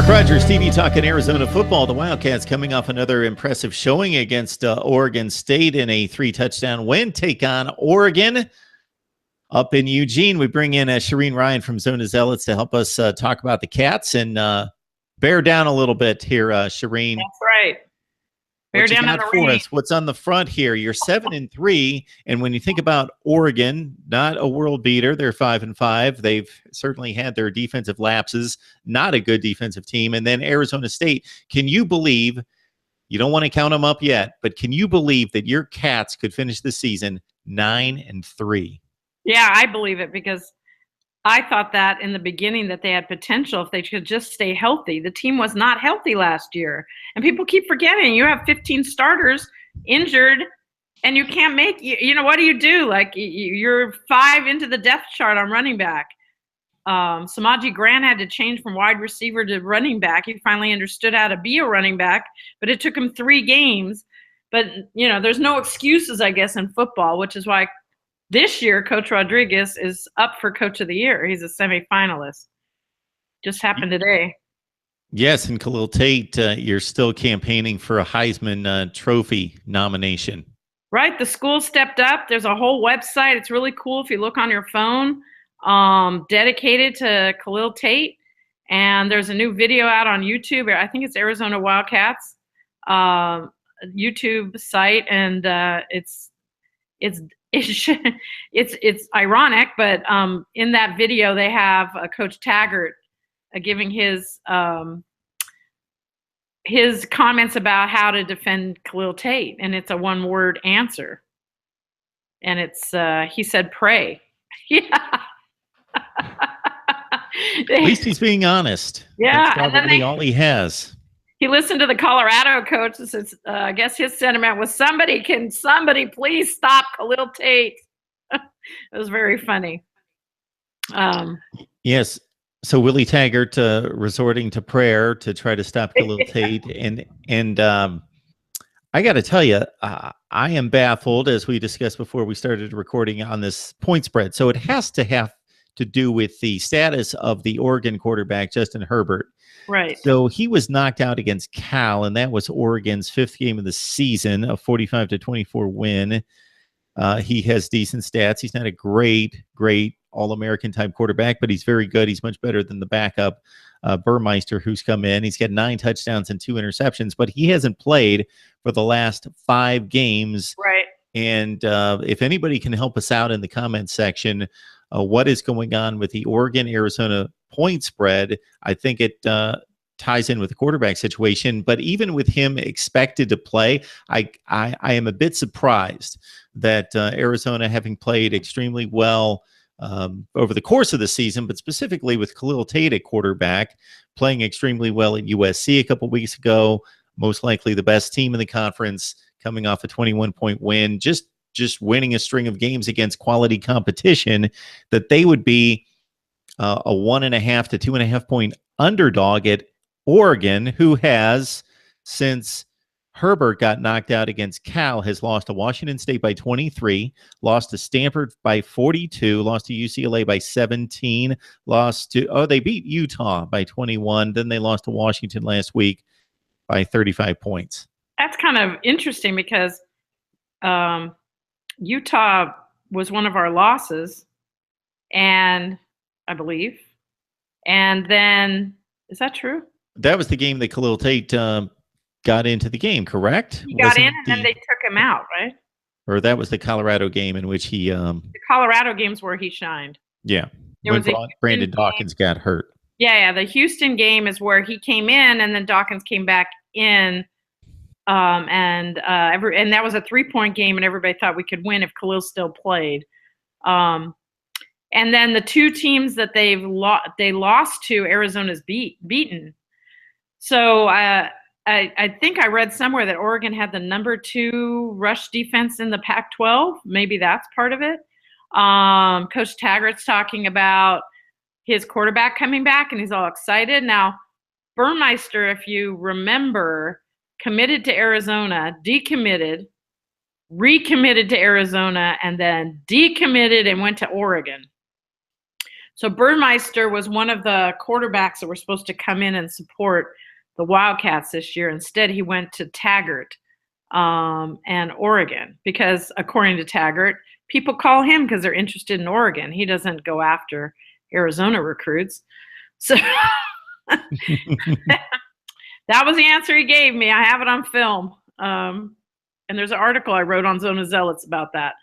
Mark Rogers TV talking Arizona football. The Wildcats coming off another impressive showing against Oregon State in a 3-touchdown win. Take on Oregon up in Eugene. We bring in Shireen Ryan from Zona Zealots to help us talk about the Cats and bear down a little bit here, Shireen. That's right. Bear down on the for us. What's on the front here? You're 7-3, and when you think about Oregon, not a world beater. They're 5-5. They've certainly had their defensive lapses. Not a good defensive team. And then Arizona State. Can you believe? You don't want to count them up yet, but can you believe that your Cats could finish the season 9-3? Yeah, I believe it because I thought that in the beginning that they had potential if they could just stay healthy. The team was not healthy last year. And people keep forgetting you have 15 starters injured and you can't make, you know, what do you do? Like you're 5 into the depth chart on running back. Samaji Grant had to change from wide receiver to running back. He finally understood how to be a running back, but it took him 3 games. But, you know, there's no excuses, I guess, in football, which is why this year, Coach Rodriguez is up for Coach of the Year. He's a semifinalist. Just happened today. Yes, and Khalil Tate, you're still campaigning for a Heisman Trophy nomination. Right. The school stepped up. There's a whole website. It's really cool if you look on your phone, dedicated to Khalil Tate. And there's a new video out on YouTube. I think it's Arizona Wildcats YouTube site, and it's ironic, but in that video they have Coach Taggart giving his comments about how to defend Khalil Tate, and it's a one-word answer, and it's he said pray. Yeah. At least he's being honest. Yeah, that's probably all he has. He listened to the Colorado coach and says, I guess his sentiment was, somebody please stop Khalil Tate? It was very funny. Yes. So Willie Taggart resorting to prayer to try to stop Khalil Tate. And I got to tell you, I am baffled, as we discussed before we started recording, on this point spread. So it has to do with the status of the Oregon quarterback, Justin Herbert. Right. So he was knocked out against Cal, and that was Oregon's 5th game of the season, a 45-24 win. He has decent stats. He's not a great All-American type quarterback, but he's very good. He's much better than the backup, Burmeister, who's come in. He's got 9 touchdowns and 2 interceptions, but he hasn't played for the last 5 games. Right. And if anybody can help us out in the comments section, what is going on with the Oregon-Arizona point spread? I think it ties in with the quarterback situation, but even with him expected to play, I am a bit surprised that Arizona, having played extremely well over the course of the season, but specifically with Khalil Tate at quarterback, playing extremely well at USC a couple weeks ago, most likely the best team in the conference, coming off a 21-point win, just winning a string of games against quality competition, that they would be a 1.5 to 2.5 point underdog at Oregon, who has, since Herbert got knocked out against Cal, has lost to Washington State by 23, lost to Stanford by 42, lost to UCLA by 17, they beat Utah by 21, then they lost to Washington last week by 35 points. That's kind of interesting because Utah was one of our losses, and I believe. And then, is that true? That was the game that Khalil Tate got into the game, correct? He got in, and then they took him out, right? Or that was the Colorado game in which he... the Colorado game's where he shined. Yeah, when Brandon Dawkins got hurt. Yeah, the Houston game is where he came in, and then Dawkins came back in. And that was a 3-point game, and everybody thought we could win if Khalil still played. And then the 2 teams that they lost to, Arizona's beaten. So I think I read somewhere that Oregon had the number 2 rush defense in the Pac-12. Maybe that's part of it. Coach Taggart's talking about his quarterback coming back, and he's all excited. Now, Burmeister, if you remember, committed to Arizona, decommitted, recommitted to Arizona, and then decommitted and went to Oregon. So Burmeister was one of the quarterbacks that were supposed to come in and support the Wildcats this year. Instead, he went to Taggart and Oregon because, according to Taggart, people call him because they're interested in Oregon. He doesn't go after Arizona recruits. So that was the answer he gave me. I have it on film. And there's an article I wrote on Zona Zealots about that.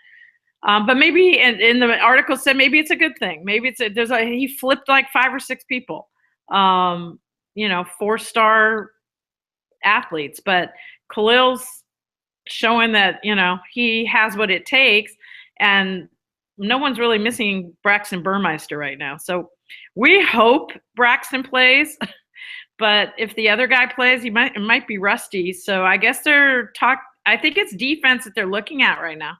But maybe, in the article said maybe it's a good thing. Maybe he flipped like 5 or 6 people, 4-star athletes. But Khalil's showing that, he has what it takes, and no one's really missing Braxton Burmeister right now. So we hope Braxton plays, but if the other guy plays, it might be rusty. So I guess I think it's defense that they're looking at right now.